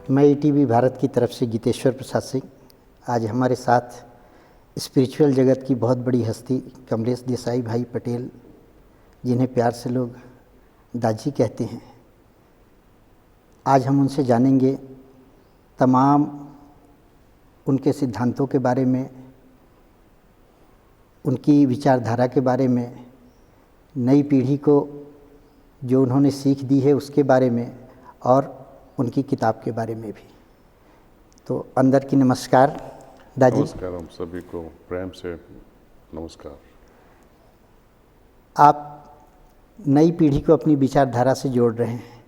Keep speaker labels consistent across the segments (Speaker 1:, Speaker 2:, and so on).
Speaker 1: मैं ईटीवी भारत की तरफ से गीतेश्वर प्रसाद सिंह। आज हमारे साथ स्पिरिचुअल जगत की बहुत बड़ी हस्ती कमलेश देसाई भाई पटेल, जिन्हें प्यार से लोग दाजी कहते हैं। आज हम उनसे जानेंगे तमाम उनके सिद्धांतों के बारे में, उनकी विचारधारा के बारे में, नई पीढ़ी को जो उन्होंने सीख दी है उसके बारे में और उनकी किताब के बारे में भी। तो अंदर की नमस्कार दादी।
Speaker 2: नमस्कार, हम सभी को प्रेम से नमस्कार।
Speaker 1: आप नई पीढ़ी को अपनी विचारधारा से जोड़ रहे हैं,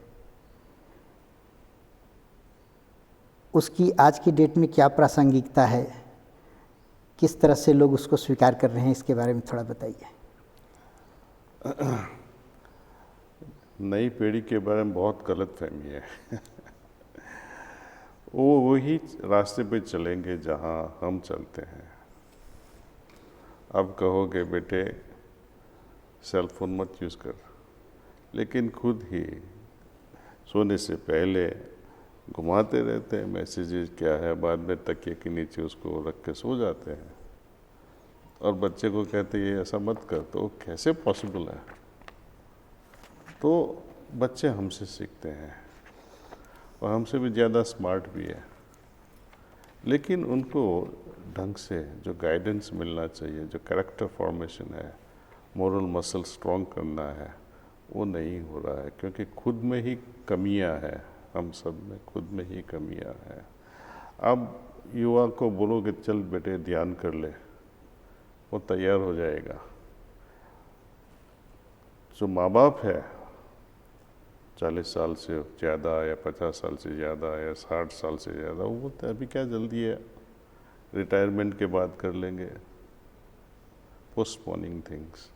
Speaker 1: उसकी आज की डेट में क्या प्रासंगिकता है, किस तरह से लोग उसको स्वीकार कर रहे हैं, इसके बारे में थोड़ा बताइए।
Speaker 2: नई पीढ़ी के बारे में बहुत गलत फहमी है। वो वही रास्ते पे चलेंगे जहाँ हम चलते हैं। अब कहोगे बेटे सेल फोन मत यूज़ कर, लेकिन खुद ही सोने से पहले घुमाते रहते हैं मैसेजेस क्या है, बाद में तकिए के नीचे उसको रख के सो जाते हैं और बच्चे को कहते ये ऐसा मत कर, तो कैसे पॉसिबल है। तो बच्चे हमसे सीखते हैं और हमसे भी ज़्यादा स्मार्ट भी है, लेकिन उनको ढंग से जो गाइडेंस मिलना चाहिए, जो कैरेक्टर फॉर्मेशन है, मोरल मसल स्ट्रॉन्ग करना है, वो नहीं हो रहा है, क्योंकि खुद में ही कमियां हैं। हम सब में खुद में ही कमियां हैं। अब युवा को बोलोगे चल बेटे ध्यान कर ले, वो तैयार हो जाएगा। जो माँ बाप है 40 साल से ज़्यादा या 50 साल से ज़्यादा या 60 साल से ज़्यादा, वो बोलते हैं अभी क्या जल्दी है, रिटायरमेंट के बाद कर लेंगे, पोस्टपोनिंग थिंग्स।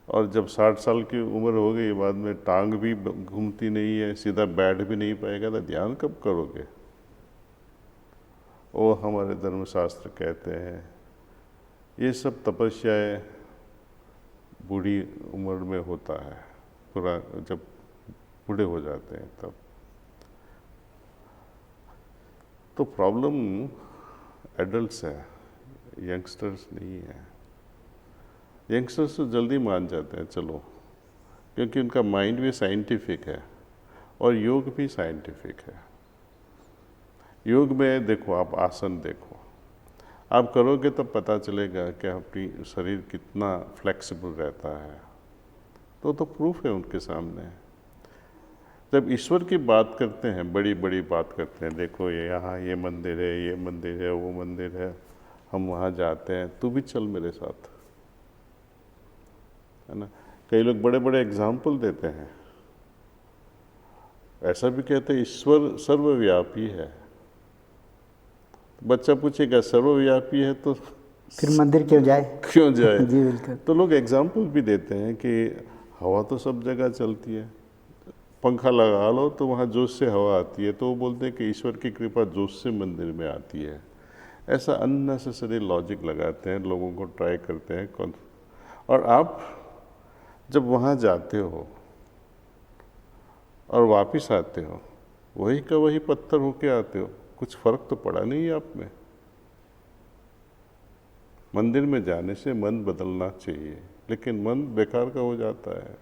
Speaker 2: और जब 60 साल की उम्र हो गई, बाद में टांग भी घूमती नहीं है, सीधा बैठ भी नहीं पाएगा, तो ध्यान कब करोगे। वो हमारे धर्मशास्त्र कहते हैं ये सब तपस्याएं बूढ़ी उम्र में होता है, पूरा जब बूढ़े हो जाते हैं तब। तो प्रॉब्लम एडल्ट्स है, यंगस्टर्स नहीं है। यंगस्टर्स तो जल्दी मान जाते हैं चलो, क्योंकि उनका माइंड भी साइंटिफिक है और योग भी साइंटिफिक है। योग में देखो, आप आसन देखो, आप करोगे तब पता चलेगा कि अपनी शरीर कितना फ्लेक्सिबल रहता है। तो प्रूफ है उनके सामने। जब ईश्वर की बात करते हैं, बड़ी बड़ी बात करते हैं, देखो ये यहाँ ये मंदिर है, ये मंदिर है, वो मंदिर है, हम वहाँ जाते हैं, तू भी चल मेरे साथ, है ना। कई लोग बड़े बड़े एग्जाम्पल देते हैं, ऐसा भी कहते हैं ईश्वर सर्वव्यापी है। बच्चा पूछेगा सर्वव्यापी है तो
Speaker 1: फिर मंदिर क्यों जाए,
Speaker 2: क्यों जाए।
Speaker 1: जी बिल्कुल।
Speaker 2: तो लोग एग्जाम्पल भी देते हैं कि हवा तो सब जगह चलती है, पंखा लगा लो तो वहाँ जोश से हवा आती है, तो वो बोलते हैं कि ईश्वर की कृपा जोश से मंदिर में आती है। ऐसा अननेसेसरी लॉजिक लगाते हैं, लोगों को ट्राई करते हैं। और आप जब वहाँ जाते हो और वापस आते हो, वही का वही पत्थर होके आते हो, कुछ फर्क तो पड़ा नहीं है आप में। मंदिर में जाने से मन बदलना चाहिए, लेकिन मन बेकार का हो जाता है।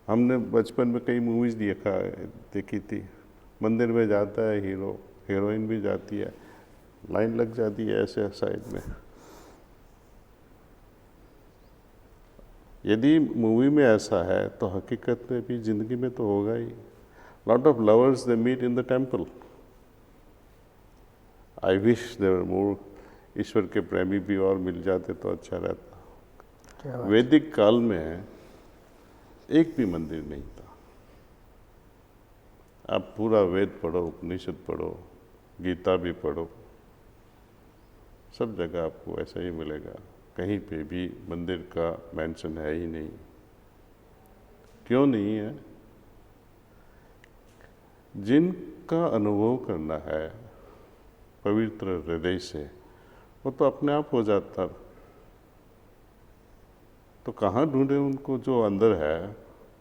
Speaker 2: हमने बचपन में कई मूवीज़ देखी थी, मंदिर में जाता है हीरो, हीरोइन भी जाती है, लाइन लग जाती है ऐसे साइड में। यदि मूवी में ऐसा है तो हकीकत में भी ज़िंदगी में तो होगा ही। Lot of lovers they meet in the temple. I wish there more, ईश्वर के प्रेमी भी और मिल जाते तो अच्छा रहता। वैदिक काल में एक भी मंदिर नहीं था। आप पूरा वेद पढ़ो, उपनिषद पढ़ो, गीता भी पढ़ो, सब जगह आपको ऐसा ही मिलेगा। कहीं पे भी मंदिर का मेंशन है ही नहीं। क्यों नहीं है? जिनका अनुभव करना है पवित्र हृदय से, वो तो अपने आप हो जाता। तो कहाँ ढूंढे उनको जो अंदर है,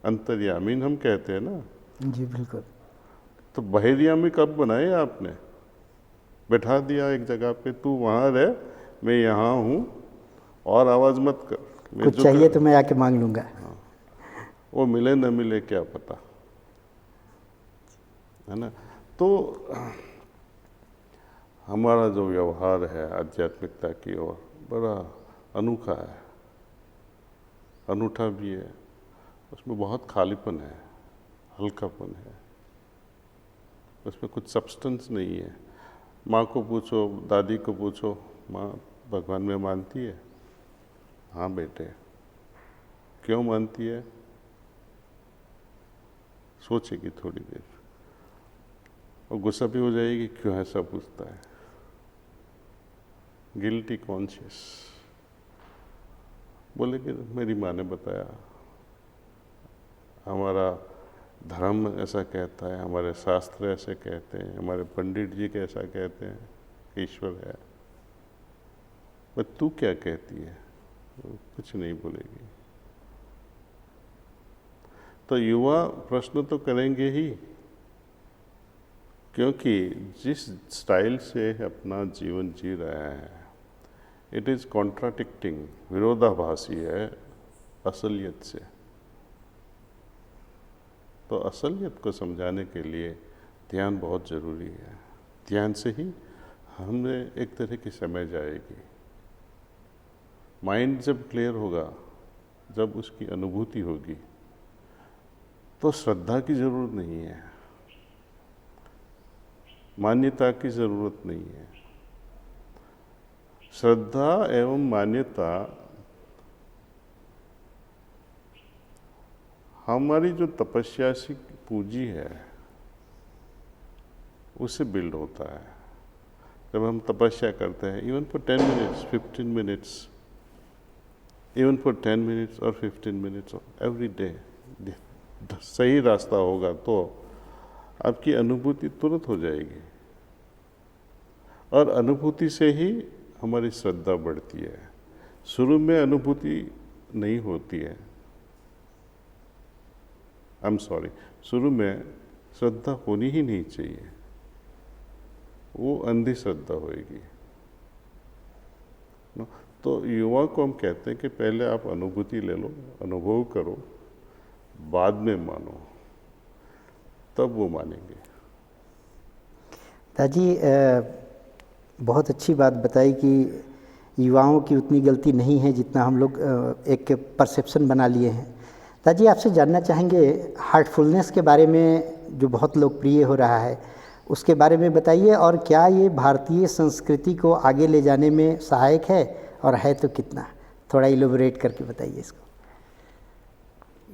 Speaker 2: अंतर्यामीन हम कहते हैं ना।
Speaker 1: जी बिल्कुल।
Speaker 2: तो बहेरिया में कब बनाए आपने? बैठा दिया एक जगह पे, तू वहाँ रह, मैं यहाँ हूँ, और आवाज़ मत कर। मैं
Speaker 1: कुछ
Speaker 2: जो
Speaker 1: चाहिए तो मैं आके मांग लूँगा।
Speaker 2: वो मिले न मिले क्या पता, है ना। तो हमारा जो व्यवहार है आध्यात्मिकता की ओर बड़ा अनोखा है, अनूठा भी है। उसमें बहुत खालीपन है, हल्कापन है, उसमें कुछ सब्सटेंस नहीं है। माँ को पूछो, दादी को पूछो, माँ भगवान में मानती है? हाँ बेटे। क्यों मानती है? सोचेगी थोड़ी देर और गुस्सा भी हो जाएगी, क्यों ऐसा पूछता है। गिल्टी कॉन्शियस, बोले कि मेरी माँ ने बताया, हमारा धर्म ऐसा कहता है, हमारे शास्त्र ऐसे कहते हैं, हमारे पंडित जी के ऐसा कहते हैं कि ईश्वर है। पर तू क्या कहती है? वो कुछ नहीं बोलेगी। तो युवा प्रश्न तो करेंगे ही, क्योंकि जिस स्टाइल से अपना जीवन जी रहा है, इट इज़ कॉन्ट्राडिक्टिंग, विरोधाभासी है असलियत से। तो असलियत को समझाने के लिए ध्यान बहुत ज़रूरी है। ध्यान से ही हमें एक तरह की समझ आएगी। माइंड जब क्लियर होगा, जब उसकी अनुभूति होगी, तो श्रद्धा की ज़रूरत नहीं है, मान्यता की ज़रूरत नहीं है। श्रद्धा एवं मान्यता हमारी जो तपस्या से पूंजी है, उससे बिल्ड होता है। जब हम तपस्या करते हैं, even for 10 minutes, 15 minutes, even for 10 minutes और 15 मिनट्स एवरी डे, सही रास्ता होगा तो आपकी अनुभूति तुरंत हो जाएगी, और अनुभूति से ही हमारी श्रद्धा बढ़ती है। शुरू में अनुभूति नहीं होती है, शुरू में श्रद्धा होनी ही नहीं चाहिए, वो अंधी श्रद्धा होएगी। तो युवा को हम कहते हैं कि पहले आप अनुभूति ले लो, अनुभव करो, बाद में मानो, तब वो मानेंगे।
Speaker 1: दादी बहुत अच्छी बात बताई कि युवाओं की उतनी गलती नहीं है जितना हम लोग एक परसेप्शन बना लिए हैं। दादी आपसे जानना चाहेंगे हार्टफुलनेस के बारे में, जो बहुत लोकप्रिय हो रहा है, उसके बारे में बताइए, और क्या ये भारतीय संस्कृति को आगे ले जाने में सहायक है, और है तो कितना? थोड़ा इलोबरेट करके बताइए इसको।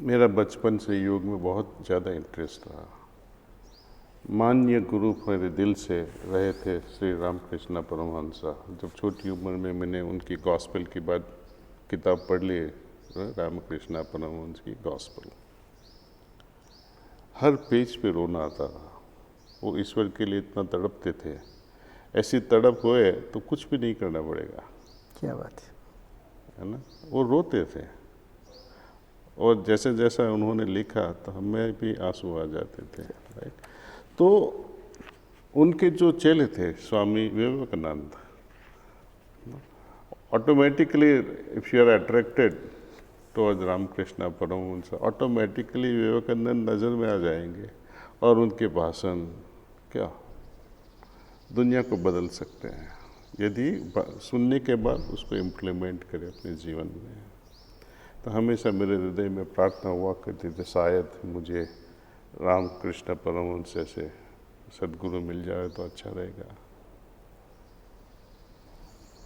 Speaker 2: मेरा बचपन से योग में बहुत ज़्यादा इंटरेस्ट रहा। मान्य गुरु मेरे दिल से रहे थे श्री रामकृष्ण परमहंसा। जब छोटी उम्र में मैंने उनकी गॉस्पेल की बात किताब पढ़ ली, रामकृष्ण परमहंस की गॉस्पेल, हर पेज पे रोना आता था। वो ईश्वर के लिए इतना तड़पते थे, ऐसी तड़प होए तो कुछ भी नहीं करना पड़ेगा।
Speaker 1: क्या बात
Speaker 2: है ना। वो रोते थे, और जैसे जैसा उन्होंने लिखा तो हमें भी आंसू आ जाते थे। राइट। तो उनके जो चेले थे Swami Vivekananda, automatically if you are attracted towards Ramakrishna Paramhansa, automatically Vivekananda नज़र में आ जाएंगे, और उनके भाषण क्या दुनिया को बदल सकते हैं यदि सुनने के बाद उसको इम्प्लीमेंट करें अपने जीवन में। तो हमेशा मेरे हृदय में प्रार्थना हुआ करती थी, शायद मुझे रामकृष्ण परमहंस जैसे सदगुरु मिल जाए तो अच्छा रहेगा।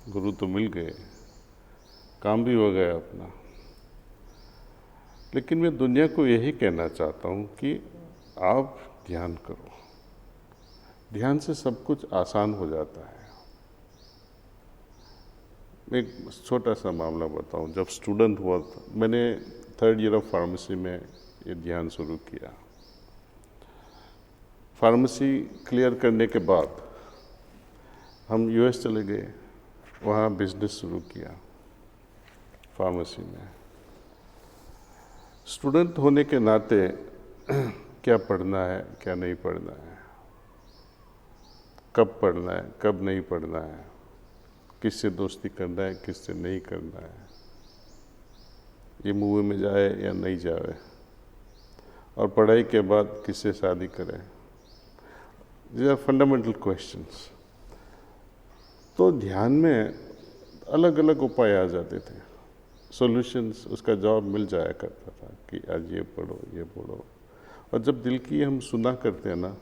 Speaker 2: गुरु तो मिल गए, काम भी हो गया अपना। लेकिन मैं दुनिया को यही कहना चाहता हूँ कि आप ध्यान करो। ध्यान से सब कुछ आसान हो जाता है। मैं एक छोटा सा मामला बताऊं। जब स्टूडेंट हुआ था, मैंने 3rd ईयर ऑफ फार्मेसी में ये ध्यान शुरू किया। फार्मेसी क्लियर करने के बाद हम यूएस चले गए, वहाँ बिजनेस शुरू किया फार्मेसी में। स्टूडेंट होने के नाते क्या पढ़ना है क्या नहीं पढ़ना है, कब पढ़ना है, कब नहीं पढ़ना है, किससे दोस्ती करना है, किससे नहीं करना है, ये मूवी में जाए या नहीं जाए, और पढ़ाई के बाद किससे शादी करें। These are fundamental questions। तो ध्यान में अलग अलग उपाय आ जाते थे, सॉल्यूशंस, उसका जवाब मिल जाया करता था कि आज ये पढ़ो, ये पढ़ो। और जब दिल की हम सुना करते हैं ना,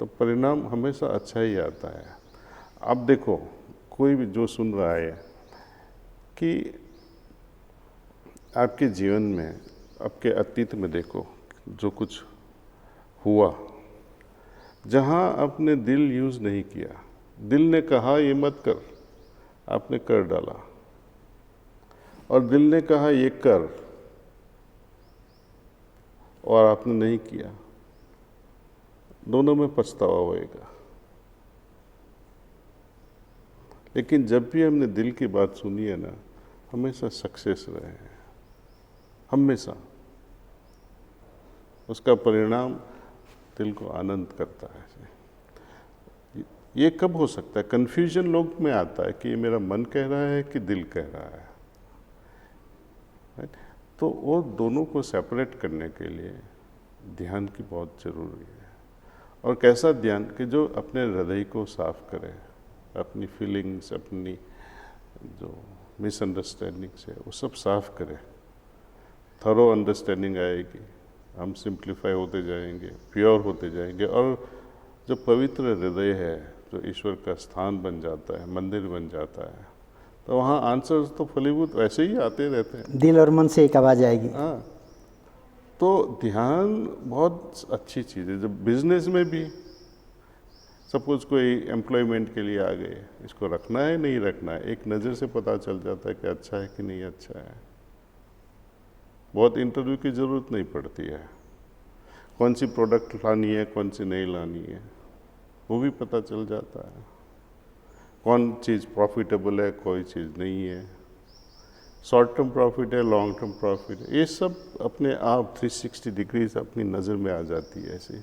Speaker 2: तो परिणाम हमेशा अच्छा ही आता है। आप देखो, कोई भी जो सुन रहा है कि आपके जीवन में, आपके अतीत में देखो जो कुछ हुआ, जहाँ आपने दिल यूज़ नहीं किया, दिल ने कहा ये मत कर, आपने कर डाला, और दिल ने कहा ये कर और आपने नहीं किया, दोनों में पछतावा होएगा। लेकिन जब भी हमने दिल की बात सुनी है ना, हमेशा सक्सेस रहे हैं, हमेशा। उसका परिणाम दिल को आनंद करता है। ये कब हो सकता है? कन्फ्यूजन लोग में आता है कि ये मेरा मन कह रहा है कि दिल कह रहा है, राइट? तो वो दोनों को सेपरेट करने के लिए ध्यान की बहुत ज़रूरी है। और कैसा ध्यान कि जो अपने हृदय को साफ करे, अपनी फीलिंग्स, अपनी जो मिसअंडरस्टैंडिंग्स है वो सब साफ करे, थरो अंडरस्टैंडिंग आएगी, हम सिंप्लीफाई होते जाएंगे, प्योर होते जाएंगे, और जो पवित्र हृदय है, जो ईश्वर का स्थान बन जाता है, मंदिर बन जाता है, तो वहाँ आंसर्स तो फलीभूत वैसे ही आते रहते हैं।
Speaker 1: दिल और मन से एक आवाज़ आएगी।
Speaker 2: हाँ, तो ध्यान बहुत अच्छी चीज़ है। जब बिजनेस में भी सपोज कोई एम्प्लॉयमेंट के लिए आ गए, इसको रखना है नहीं रखना है, एक नज़र से पता चल जाता है कि अच्छा है कि नहीं अच्छा है। बहुत इंटरव्यू की ज़रूरत नहीं पड़ती है, कौन सी प्रोडक्ट लानी है, कौन सी नहीं लानी है, वो भी पता चल जाता है। कौन चीज़ प्रॉफिटेबल है, कोई चीज़ नहीं है, शॉर्ट टर्म प्रॉफिट है, लॉन्ग टर्म प्रॉफिट है, ये सब अपने आप 360 डिग्रीज अपनी नज़र में आ जाती है ऐसे।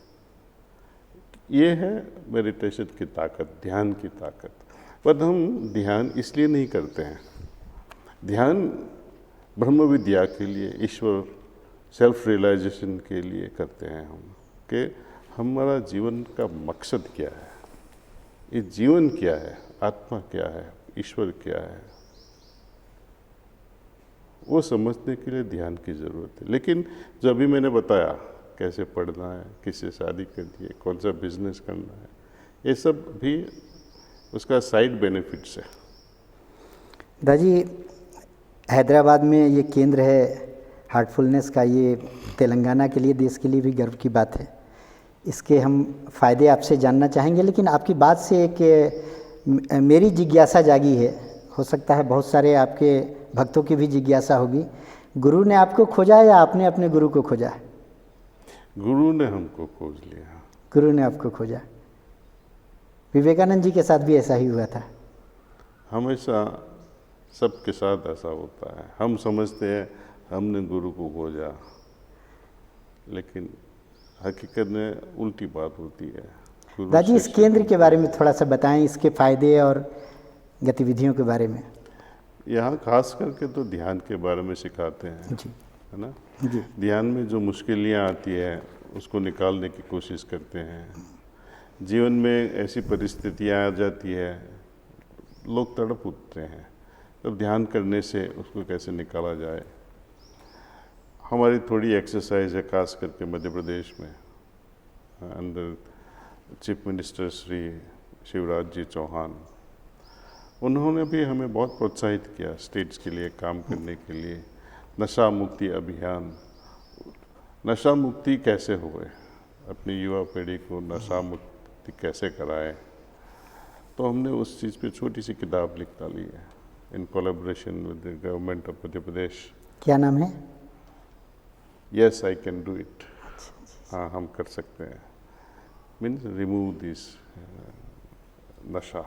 Speaker 2: ये है मेडिटेशन की ताकत, ध्यान की ताकत। पर हम ध्यान इसलिए नहीं करते हैं। ध्यान ब्रह्म विद्या के लिए, ईश्वर, सेल्फ रियलाइजेशन के लिए करते हैं हम, कि हमारा जीवन का मकसद क्या है, ये जीवन क्या है, आत्मा क्या है, ईश्वर क्या है, वो समझने के लिए ध्यान की ज़रूरत है। लेकिन जो अभी मैंने बताया, कैसे पढ़ना है, किससे शादी करनी है, कौन सा बिजनेस करना है, ये सब भी उसका साइड बेनिफिट्स है।
Speaker 1: दादी, हैदराबाद में ये केंद्र है हार्टफुलनेस का, ये तेलंगाना के लिए, देश के लिए भी गर्व की बात है। इसके हम फ़ायदे आपसे जानना चाहेंगे, लेकिन आपकी बात से एक मेरी जिज्ञासा जागी है, हो सकता है बहुत सारे आपके भक्तों की भी जिज्ञासा होगी। गुरु ने आपको खोजा या आपने अपने गुरु को खोजा?
Speaker 2: गुरु ने हमको खोज लिया।
Speaker 1: गुरु ने आपको खोजा। विवेकानंद जी के साथ भी ऐसा ही हुआ था।
Speaker 2: हमेशा सबके साथ ऐसा होता है। हम समझते हैं हमने गुरु को खोजा, लेकिन हकीकत में उल्टी बात होती है।
Speaker 1: दादी, इस केंद्र के बारे में थोड़ा सा बताएं, इसके फायदे और गतिविधियों के बारे में।
Speaker 2: यहाँ खास करके तो ध्यान के बारे में सिखाते हैं
Speaker 1: जी,
Speaker 2: है ना
Speaker 1: जी।
Speaker 2: ध्यान में जो मुश्किलें आती है उसको निकालने की कोशिश करते हैं। जीवन में ऐसी परिस्थितियाँ आ जाती है, लोग तड़प उठते हैं, तब ध्यान करने से उसको कैसे निकाला जाए। हमारी थोड़ी एक्सरसाइज है, खास करके मध्य प्रदेश में, अंदर चीफ मिनिस्टर श्री शिवराज जी चौहान, उन्होंने भी हमें बहुत प्रोत्साहित किया स्टेट्स के लिए काम करने के लिए। नशा मुक्ति अभियान, नशा मुक्ति कैसे होए, अपनी युवा पीढ़ी को नशा मुक्ति कैसे कराए, तो हमने उस चीज़ पे छोटी सी किताब लिख डाली है in collaboration with the government of Madhya Pradesh.
Speaker 1: क्या नाम है?
Speaker 2: Yes I can do it. हाँ, हम कर सकते हैं, मीन्स रिमूव दिस नशा,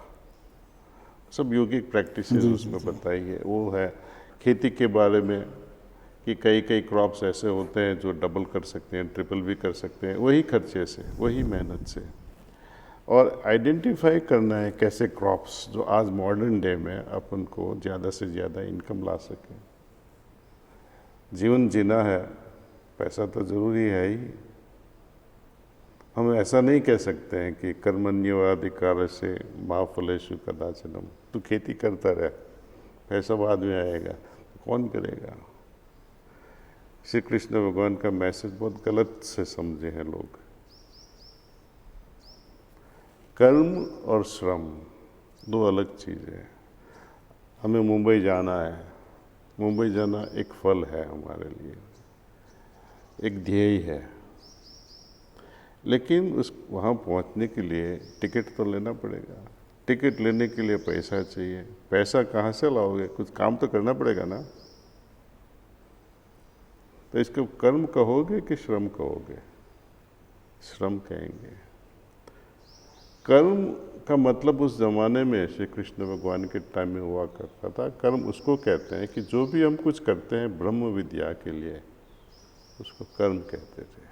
Speaker 2: सब योगिक प्रैक्टिसेस उसमें बताई है। वो है खेती के बारे में कि कई कई क्रॉप्स ऐसे होते हैं जो डबल कर सकते हैं, ट्रिपल भी कर सकते हैं, वही खर्चे से, वही मेहनत से। और आइडेंटिफाई करना है कैसे क्रॉप्स जो आज मॉडर्न डे में अपन को ज़्यादा से ज़्यादा इनकम ला सके। जीवन जीना है, पैसा तो ज़रूरी है ही। हम ऐसा नहीं कह सकते हैं कि कर्मण्येवाधिकार से मा फलेषु कदाचनम, तू खेती करता रह, पैसा बाद में आएगा, तो कौन करेगा। श्री कृष्ण भगवान का मैसेज बहुत गलत से समझे हैं लोग। कर्म और श्रम दो अलग चीज़ें हैं। हमें मुंबई जाना है, मुंबई जाना एक फल है हमारे लिए, एक ध्येय है, लेकिन उस वहाँ पहुँचने के लिए टिकट तो लेना पड़ेगा। टिकट लेने के लिए पैसा चाहिए। पैसा कहाँ से लाओगे, कुछ काम तो करना पड़ेगा ना। तो इसको कर्म कहोगे कि श्रम कहोगे? श्रम कहेंगे। कर्म का मतलब उस जमाने में श्री कृष्ण भगवान के टाइम में हुआ करता था। कर्म उसको कहते हैं कि जो भी हम कुछ करते हैं ब्रह्म विद्या के लिए, उसको कर्म कहते थे।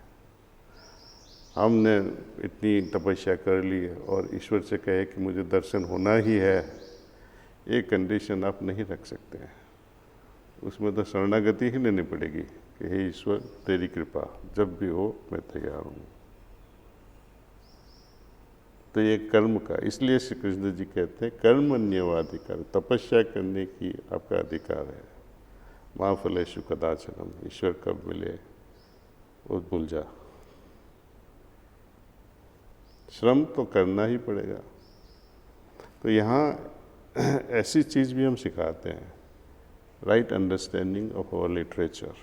Speaker 2: हमने इतनी तपस्या कर ली और ईश्वर से कहे कि मुझे दर्शन होना ही है, ये कंडीशन आप नहीं रख सकते हैं। उसमें तो शरणागति ही लेनी पड़ेगी कि हे ईश्वर तेरी कृपा, जब भी हो मैं तैयार हूँ। तो ये कर्म का, इसलिए श्री कृष्ण जी कहते हैं कर्मण्येवाधिकार, तपस्या करने की आपका अधिकार है। मा फलेषु कदाचनम, ईश्वर कब मिले वो भूल जा। श्रम तो करना ही पड़ेगा। तो यहाँ ऐसी चीज़ भी हम सिखाते हैं, right understanding of our literature.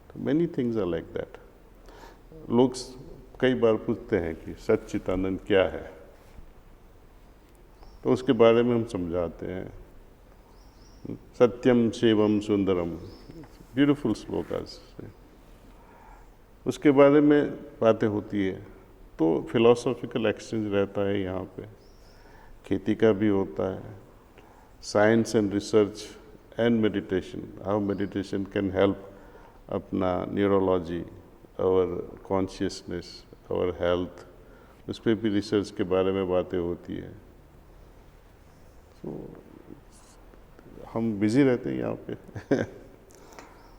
Speaker 2: तो many things are like that. लोग कई बार पूछते हैं कि सच्चिदानंद क्या है, तो उसके बारे में हम समझाते हैं। सत्यम शिवम सुंदरम, ब्यूटीफुल श्लोकास, उसके बारे में बातें होती है। तो फिलोसॉफिकल एक्सचेंज रहता है यहाँ पे, खेती का भी होता है, science and research and meditation, how meditation can help अपना न्यूरोलॉजी और कॉन्शियसनेस और हेल्थ, उस पर भी रिसर्च के बारे में बातें होती है। तो हम बिजी रहते हैं यहाँ पे।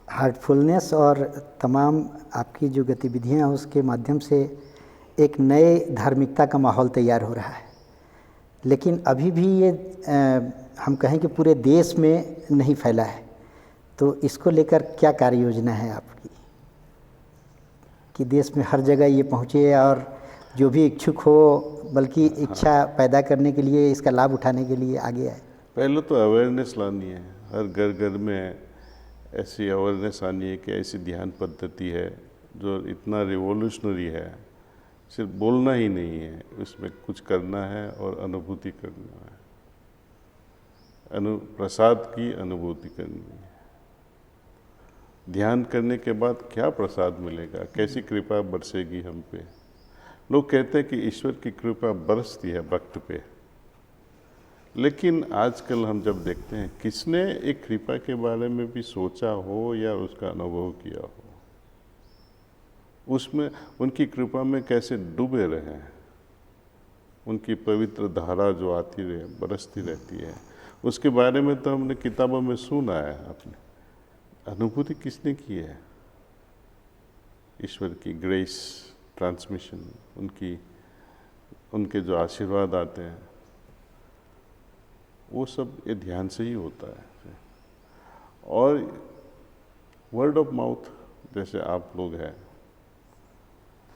Speaker 1: हार्टफुलनेस और तमाम आपकी जो गतिविधियाँ हैं उसके माध्यम से एक नए धार्मिकता का माहौल तैयार हो रहा है, लेकिन अभी भी ये हम कहें कि पूरे देश में नहीं फैला है। तो इसको लेकर क्या कार्य योजना है आपकी कि देश में हर जगह ये पहुँचे और जो भी इच्छुक हो, बल्कि इच्छा पैदा करने के लिए, इसका लाभ उठाने के लिए आगे आए?
Speaker 2: पहले तो अवेयरनेस लानी है, हर घर घर में ऐसी अवेयरनेस आनी है कि ऐसी ध्यान पद्धति है जो इतना रिवोल्यूशनरी है। सिर्फ बोलना ही नहीं है, उसमें कुछ करना है और अनुभूति करना है, प्रसाद की अनुभूति करनी है। ध्यान करने के बाद क्या प्रसाद मिलेगा, कैसी कृपा बरसेगी हम पे। लोग कहते हैं कि ईश्वर की कृपा बरसती है भक्त पे, लेकिन आजकल हम जब देखते हैं किसने एक कृपा के बारे में भी सोचा हो या उसका अनुभव किया हो, उसमें उनकी कृपा में कैसे डूबे रहे हैं, उनकी पवित्र धारा जो आती रहे, बरसती रहती है, उसके बारे में तो हमने किताबों में सुना है। अपने अनुभूति किसने की है? ईश्वर की ग्रेस ट्रांसमिशन, उनके जो आशीर्वाद आते हैं, वो सब ये ध्यान से ही होता है। और वर्ड ऑफ माउथ, जैसे आप लोग हैं,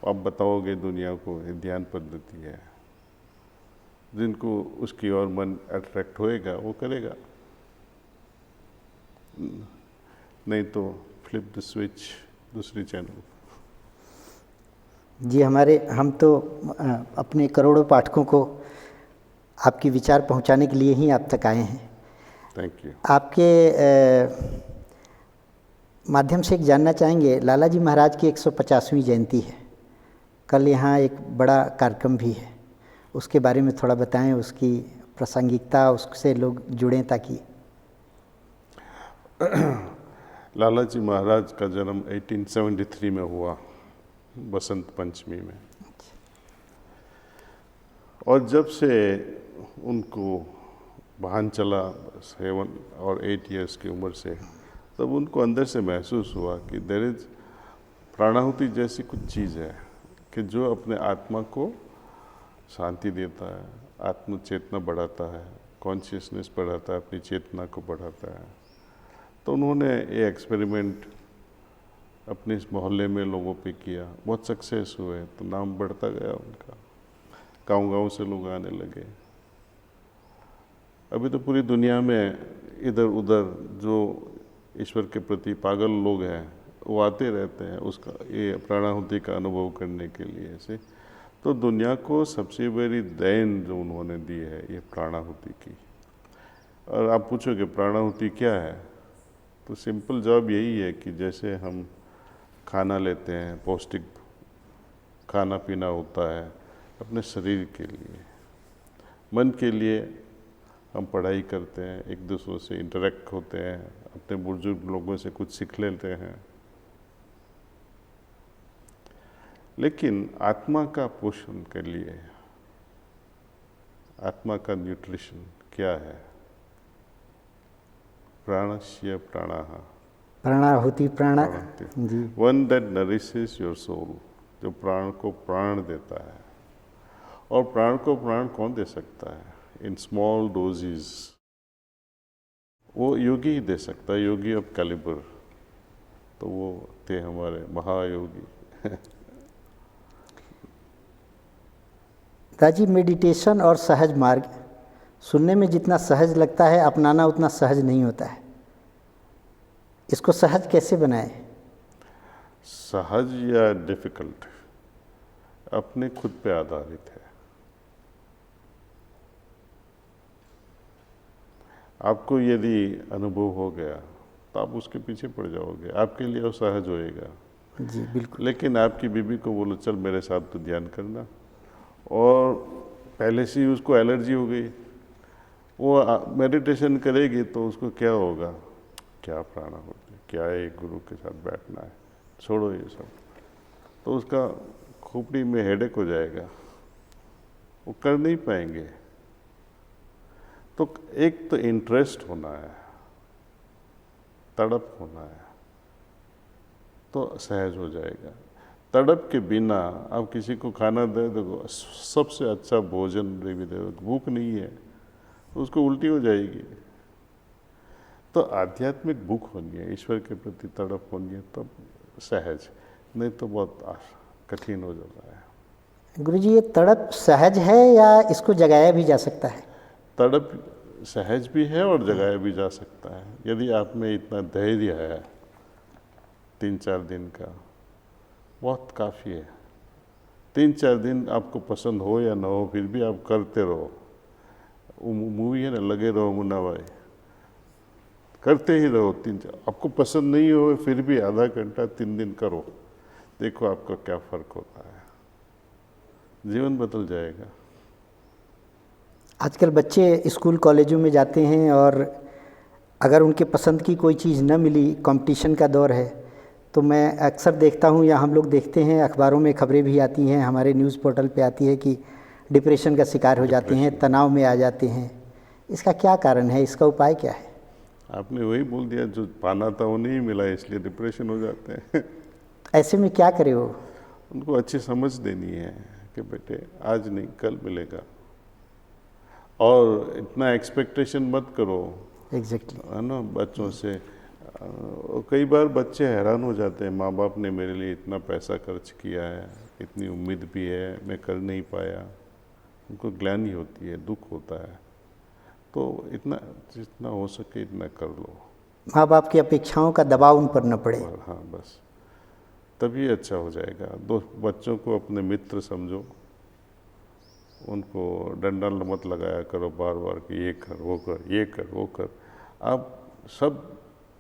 Speaker 2: आप बताओगे दुनिया को ये ध्यान पद्धति है, जिनको उसकी ओर मन अट्रैक्ट होएगा वो करेगा, नहीं तो फ्लिप द स्विच, दूसरी चैनल।
Speaker 1: जी, हम तो अपने करोड़ों पाठकों को आपकी विचार पहुंचाने के लिए ही आप तक आए हैं।
Speaker 2: Thank you.
Speaker 1: आपके माध्यम से एक जानना चाहेंगे, लाला जी महाराज की 150वीं जयंती है, कल यहाँ एक बड़ा कार्यक्रम भी है, उसके बारे में थोड़ा बताएं, उसकी प्रासंगिकता, उससे लोग जुड़ें ताकि।
Speaker 2: लाला जी महाराज का जन्म 1873 में हुआ, बसंत पंचमी में। और जब से उनको भान चला 7 और 8 इयर्स की उम्र से, तब उनको अंदर से महसूस हुआ कि देयर इज प्राणाहुति जैसी कुछ चीज़ है कि जो अपने आत्मा को शांति देता है, आत्म चेतना बढ़ाता है, कॉन्शियसनेस बढ़ाता है, अपनी चेतना को बढ़ाता है। तो उन्होंने ये एक्सपेरिमेंट अपने इस मोहल्ले में लोगों पे किया, बहुत सक्सेस हुए, तो नाम बढ़ता गया उनका, गांव-गांव से लोग आने लगे। अभी तो पूरी दुनिया में इधर उधर जो ईश्वर के प्रति पागल लोग हैं वो आते रहते हैं उसका ये प्राणाहुति का अनुभव करने के लिए से। तो दुनिया को सबसे बड़ी देन जो उन्होंने दी है ये प्राणाहुति की। और आप पूछोगे प्राणाहुति क्या है, तो सिंपल जवाब यही है कि जैसे हम खाना लेते हैं, पौष्टिक खाना पीना होता है अपने शरीर के लिए, मन के लिए हम पढ़ाई करते हैं, एक दूसरों से इंटरेक्ट होते हैं, अपने बुजुर्ग लोगों से कुछ सीख लेते हैं। लेकिन आत्मा का पोषण के लिए, आत्मा का न्यूट्रिशन क्या है? प्राणस्य प्राणः,
Speaker 1: प्राणाहुति प्राणा जी।
Speaker 2: One that nourishes your soul, जो प्राण को प्राण देता है। और प्राण को प्राण कौन दे सकता है? इन स्मॉल डोजेस वो योगी ही दे सकता है, योगी ऑफ कैलिबर। तो वो थे हमारे महायोगी।
Speaker 1: दादी, मेडिटेशन और सहज मार्ग सुनने में जितना सहज लगता है, अपनाना उतना सहज नहीं होता है। इसको सहज कैसे बनाएं?
Speaker 2: सहज या डिफिकल्ट अपने खुद पे आधारित है। आपको यदि अनुभव हो गया तो आप उसके पीछे पड़ जाओगे, आपके लिए वो सहज होएगा।
Speaker 1: जी बिल्कुल।
Speaker 2: लेकिन आपकी बीबी को बोलो चल मेरे साथ तो ध्यान करना, और पहले से ही उसको एलर्जी हो गई, वो मेडिटेशन करेगी तो उसको क्या होगा, क्या प्राणाहुति, क्या एक गुरु के साथ बैठना है, छोड़ो ये सब, तो उसका खोपड़ी में हेडेक हो जाएगा, वो कर नहीं पाएंगे। तो एक तो इंटरेस्ट होना है, तड़प होना है, तो सहज हो जाएगा। तड़प के बिना आप किसी को खाना दे दो, सबसे अच्छा भोजन भी दे दो, भूख नहीं है तो उसको उल्टी हो जाएगी। तो आध्यात्मिक भूख होनी है, ईश्वर के प्रति तड़प होनी है, तब सहज, नहीं तो बहुत कठिन हो जाता है।
Speaker 1: गुरुजी, ये तड़प सहज है या इसको जगाया भी जा सकता है?
Speaker 2: तड़प सहज भी है और जगाया भी जा सकता है, यदि आप में इतना धैर्य है। 3-4 दिन का बहुत काफ़ी है। 3-4 दिन आपको पसंद हो या ना हो, फिर भी आप करते रहो। वो मूवी है ना, लगे रहो मुन्ना भाई, करते ही रहो। 3-4 आपको पसंद नहीं हो फिर भी आधा घंटा 3 दिन करो, देखो आपका क्या फ़र्क होता है, जीवन बदल जाएगा।
Speaker 1: आजकल बच्चे स्कूल कॉलेजों में जाते हैं और अगर उनके पसंद की कोई चीज़ न मिली, कंपटीशन का दौर है, तो मैं अक्सर देखता हूँ या हम लोग देखते हैं, अखबारों में खबरें भी आती हैं, हमारे न्यूज़ पोर्टल पे आती है कि डिप्रेशन का शिकार हो जाते हैं, तनाव में आ जाते हैं। इसका क्या कारण है, इसका उपाय क्या है?
Speaker 2: आपने वही बोल दिया, जो पाना था वो नहीं मिला इसलिए डिप्रेशन हो जाते हैं।
Speaker 1: ऐसे में क्या करे वो?
Speaker 2: उनको अच्छी समझ देनी है कि बेटे आज नहीं कल मिलेगा, और इतना एक्सपेक्टेशन मत करो।
Speaker 1: एग्जैक्टली
Speaker 2: है ना, बच्चों से। कई बार बच्चे हैरान हो जाते हैं, माँ बाप ने मेरे लिए इतना पैसा खर्च किया है, इतनी उम्मीद भी है, मैं कर नहीं पाया। उनको ग्लानि होती है, दुख होता है। तो इतना जितना हो सके इतना कर लो,
Speaker 1: माँ बाप की अपेक्षाओं का दबाव उन पर न पड़े।
Speaker 2: हाँ बस, तभी अच्छा हो जाएगा। बच्चों को अपने मित्र समझो, उनको डंडा मत लगाया करो बार बार कि ये कर वो कर, ये कर वो कर। आप सब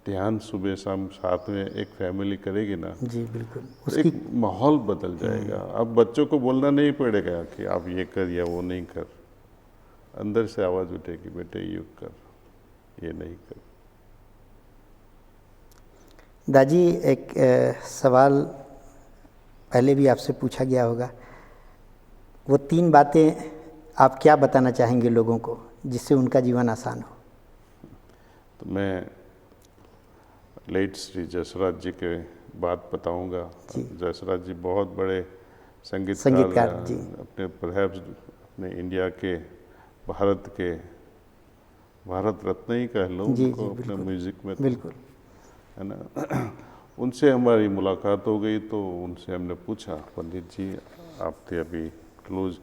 Speaker 2: ध्यान सुबह शाम साथ में एक फैमिली करेगी ना,
Speaker 1: जी बिल्कुल,
Speaker 2: तो एक माहौल बदल जाएगा। अब बच्चों को बोलना नहीं पड़ेगा कि आप ये कर या वो नहीं कर, अंदर से आवाज़ उठेगी बेटे ये कर, ये नहीं कर।
Speaker 1: दादी, एक सवाल पहले भी आपसे पूछा गया होगा, वो 3 बातें आप क्या बताना चाहेंगे लोगों को जिससे उनका जीवन आसान हो?
Speaker 2: तो मैं लेट श्री जसराज जी के बात बताऊंगा।
Speaker 1: जी।
Speaker 2: जसराज जी बहुत बड़े
Speaker 1: संगीतकार जी।
Speaker 2: अपने परहैप्स अपने इंडिया के भारत रत्न ही कह लो
Speaker 1: जी
Speaker 2: उनको
Speaker 1: जी
Speaker 2: अपने
Speaker 1: बिल्कुल
Speaker 2: म्यूजिक में तो,
Speaker 1: बिल्कुल।
Speaker 2: है ना। उनसे हमारी मुलाकात हो गई तो उनसे हमने पूछा, पंडित जी आप थे अभी close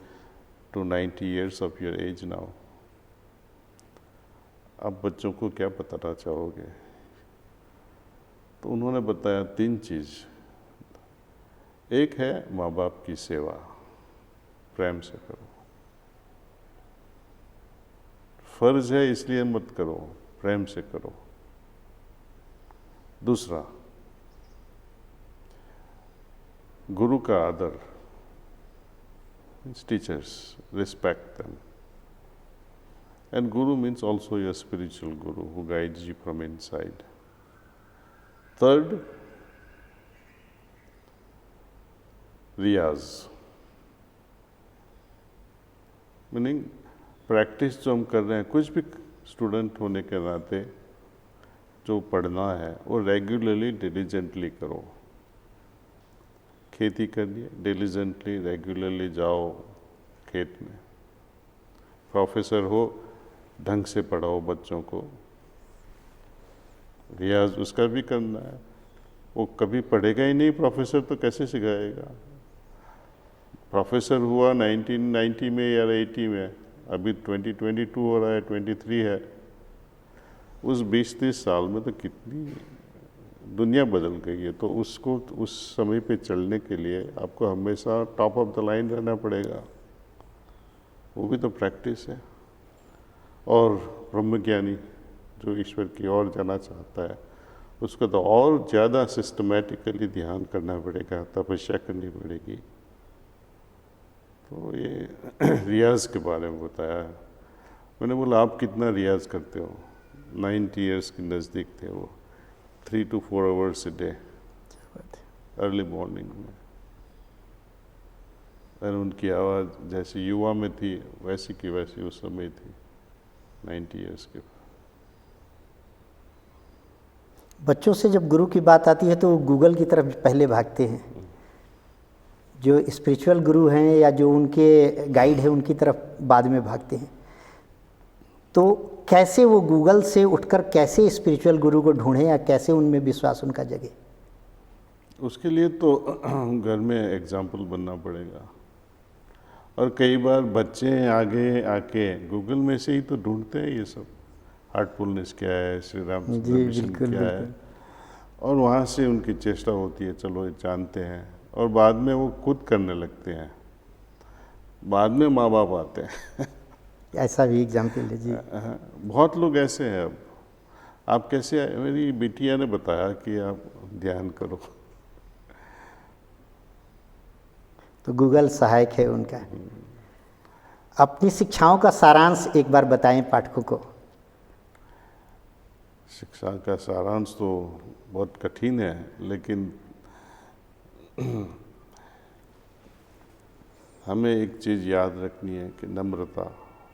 Speaker 2: to 90 years of your age now, आप बच्चों को क्या बताना चाहोगे? तो उन्होंने बताया 3 चीज़। एक है माँ बाप की सेवा, प्रेम से करो, फर्ज है इसलिए मत करो, प्रेम से करो। दूसरा, गुरु का आदर, means teachers, respect them. And guru means also your spiritual guru who guides you from inside. Third, riyaz, meaning practice जो हम कर रहे हैं, कुछ भी स्टूडेंट होने के नाते जो पढ़ना है वो रेगुलरली डिलीजेंटली करो। खेती करनी है, डिलीजेंटली रेगुलरली जाओ खेत में। प्रोफेसर हो, ढंग से पढ़ाओ बच्चों को। रियाज उसका भी करना है, वो कभी पढ़ेगा ही नहीं प्रोफेसर तो कैसे सिखाएगा? प्रोफेसर हुआ 1990 में या 80 में, अभी 2022 हो रहा है, 23 है। उस 20-30 साल में तो कितनी दुनिया बदल गई है। तो उसको उस समय पे चलने के लिए आपको हमेशा टॉप ऑफ द लाइन रहना पड़ेगा, वो भी तो प्रैक्टिस है। और ब्रह्मज्ञानी जो ईश्वर की ओर जाना चाहता है उसको तो और ज़्यादा सिस्टमेटिकली ध्यान करना पड़ेगा, तपस्या करनी पड़ेगी। तो ये रियाज के बारे में बताया। मैंने बोला आप कितना रियाज करते हो? 90 ईयर्स के नज़दीक थे वो, 3 to 4 hours a day early morning में। और उनकी आवाज़ जैसे युवा में थी वैसी की वैसी उस समय थी, 90 ईयर्स के।
Speaker 1: बच्चों से जब गुरु की बात आती है तो गूगल की तरफ पहले भागते हैं। जो स्पिरिचुअल गुरु हैं या जो उनके गाइड हैं उनकी तरफ बाद में भागते हैं। तो कैसे वो गूगल से उठकर कैसे स्पिरिचुअल गुरु को ढूंढें या कैसे उनमें विश्वास उनका जगे?
Speaker 2: उसके लिए तो घर में एग्जाम्पल बनना पड़ेगा। और कई बार बच्चे आगे आके गूगल में से ही तो ढूंढते हैं ये सब, हार्टफुलनेस क्या है, श्री राम मिशन क्या है, और वहाँ से उनकी चेष्टा होती है, चलो ये जानते हैं, और बाद में वो खुद करने लगते हैं। बाद में माँ बाप आते हैं।
Speaker 1: ऐसा भी एग्जाम्पल है जी।
Speaker 2: बहुत लोग ऐसे हैं। अब आप कैसे, मेरी बिटिया ने बताया कि आप ध्यान करो।
Speaker 1: तो गूगल सहायक है उनका। अपनी शिक्षाओं का सारांश एक बार बताएं पाठकों को।
Speaker 2: शिक्षा का सारांश तो बहुत कठिन है, लेकिन हमें एक चीज़ याद रखनी है कि नम्रता,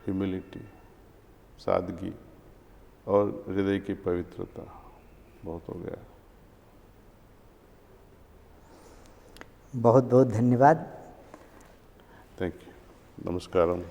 Speaker 2: ह्यूमिलिटी, सादगी और हृदय की पवित्रता, बहुत हो गया।
Speaker 1: बहुत बहुत धन्यवाद।
Speaker 2: Thank you. नमस्कारम।